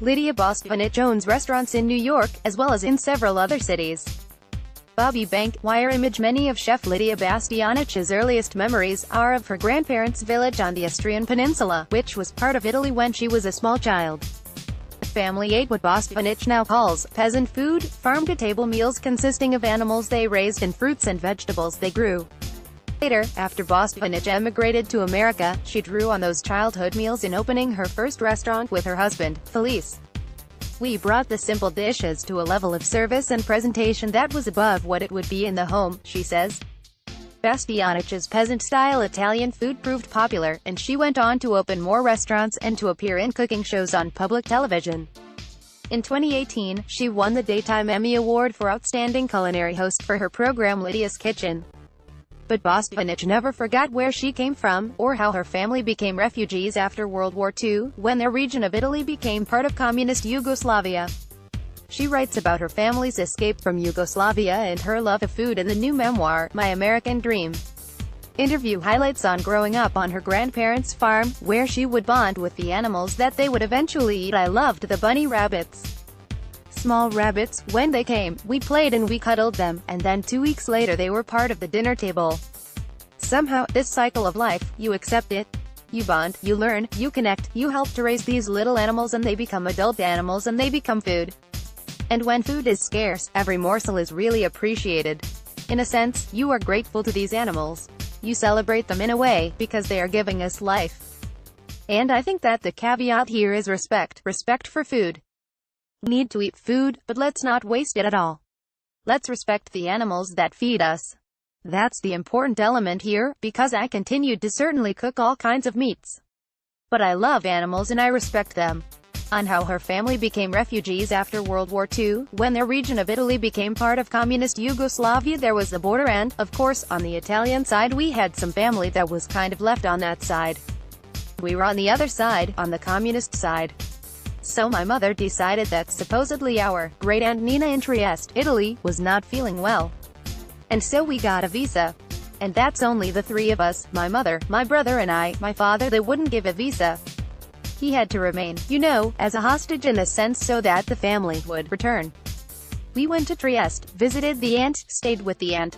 Lidia Bastianich owns restaurants in New York, as well as in several other cities. Bobby Bank, WireImage Many of chef Lidia Bastianich's earliest memories are of her grandparents' village on the Istrian peninsula, which was part of Italy when she was a small child. The family ate what Bastianich now calls peasant food, farm-to-table meals consisting of animals they raised and fruits and vegetables they grew. Later, after Bastianich emigrated to America, she drew on those childhood meals in opening her first restaurant with her husband, Felice. "We brought the simple dishes to a level of service and presentation that was above what it would be in the home," she says. Bastianich's peasant-style Italian food proved popular, and she went on to open more restaurants and to appear in cooking shows on public television. In 2018, she won the Daytime Emmy Award for Outstanding Culinary Host for her program Lidia's Kitchen. But Bastianich never forgot where she came from, or how her family became refugees after World War II, when their region of Italy became part of communist Yugoslavia. She writes about her family's escape from Yugoslavia and her love of food in the new memoir, My American Dream. Interview highlights on growing up on her grandparents' farm, where she would bond with the animals that they would eventually eat. "I loved the bunny rabbits. Small rabbits, when they came, we played and we cuddled them, and then 2 weeks later they were part of the dinner table. Somehow, this cycle of life, you accept it. You bond, you learn, you connect, you help to raise these little animals and they become adult animals and they become food. And when food is scarce, every morsel is really appreciated. In a sense, you are grateful to these animals. You celebrate them in a way, because they are giving us life. And I think that the caveat here is respect. Respect for food. We need to eat food, but let's not waste it at all. Let's respect the animals that feed us. That's the important element here, because I continued to certainly cook all kinds of meats. But I love animals and I respect them." On how her family became refugees after World War II, when their region of Italy became part of communist Yugoslavia, there was the border and, of course, on the Italian side we had some family that was kind of left on that side. We were on the other side, on the communist side. So my mother decided that supposedly our great-aunt Nina in Trieste, Italy, was not feeling well. And so we got a visa. And that's only the three of us, my mother, my brother and I. My father, they wouldn't give a visa. He had to remain, you know, as a hostage in a sense so that the family would return. We went to Trieste, visited the aunt, stayed with the aunt.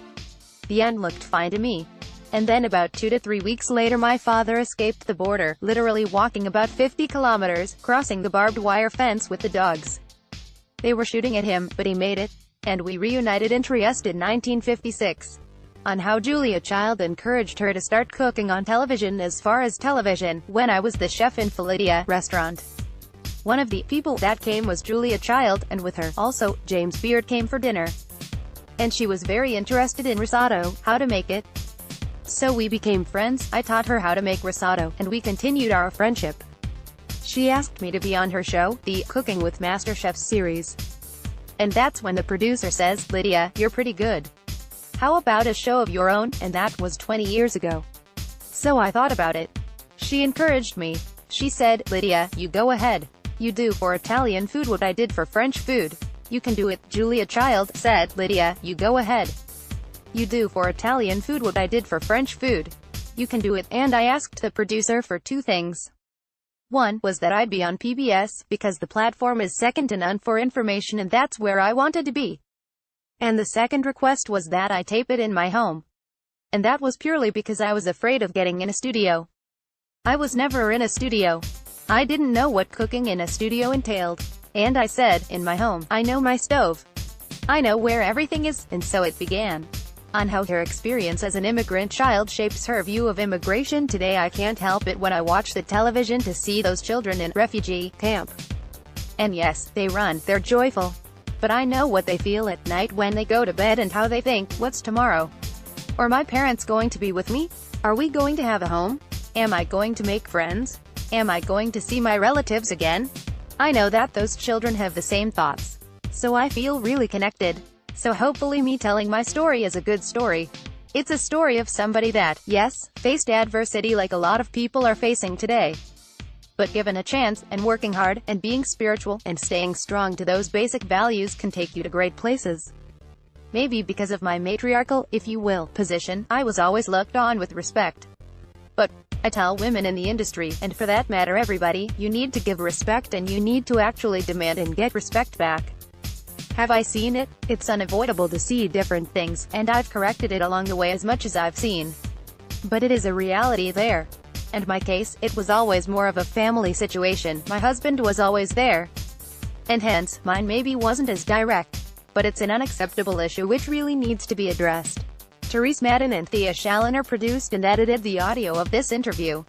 The aunt looked fine to me. And then about 2 to 3 weeks later my father escaped the border, literally walking about 50 kilometers, crossing the barbed wire fence with the dogs. They were shooting at him, but he made it. And we reunited in Trieste in 1956. On how Julia Child encouraged her to start cooking on television as far as television, when I was the chef in Lidia restaurant. One of the people that came was Julia Child, and with her, also, James Beard came for dinner. And she was very interested in risotto, how to make it. So we became friends, I taught her how to make risotto, and we continued our friendship. She asked me to be on her show, the Cooking with Master Chefs series. And that's when the producer says, "Lidia, you're pretty good. How about a show of your own?" And that was 20 years ago. So I thought about it. She encouraged me. She said, "Lidia, you go ahead. You do for Italian food what I did for French food. You can do it." Julia Child said, "Lidia, you go ahead. You do for Italian food what I did for French food. You can do it." And I asked the producer for 2 things. One was that I'd be on PBS, because the platform is second to none for information and that's where I wanted to be. And the second request was that I tape it in my home. And that was purely because I was afraid of getting in a studio. I was never in a studio. I didn't know what cooking in a studio entailed. And I said, in my home, I know my stove. I know where everything is, and so it began. On how her experience as an immigrant child shapes her view of immigration today. I can't help it when I watch the television to see those children in refugee camp. And yes, they run, they're joyful. But I know what they feel at night when they go to bed and how they think, what's tomorrow? Are my parents going to be with me? Are we going to have a home? Am I going to make friends? Am I going to see my relatives again? I know that those children have the same thoughts. So I feel really connected. So hopefully me telling my story is a good story. It's a story of somebody that, yes, faced adversity like a lot of people are facing today. But given a chance, and working hard, and being spiritual, and staying strong to those basic values can take you to great places. Maybe because of my matriarchal, if you will, position, I was always looked on with respect. But I tell women in the industry, and for that matter everybody, you need to give respect and you need to actually demand and get respect back. Have I seen it? It's unavoidable to see different things, and I've corrected it along the way as much as I've seen. But it is a reality there. And my case, it was always more of a family situation, my husband was always there. And hence, mine maybe wasn't as direct. But it's an unacceptable issue which really needs to be addressed. Therese Madden and Thea Challoner produced and edited the audio of this interview.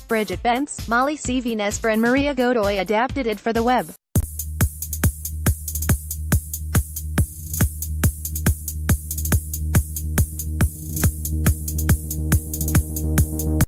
Bridget Bentz, Molly C. Nesper and Maria Godoy adapted it for the web.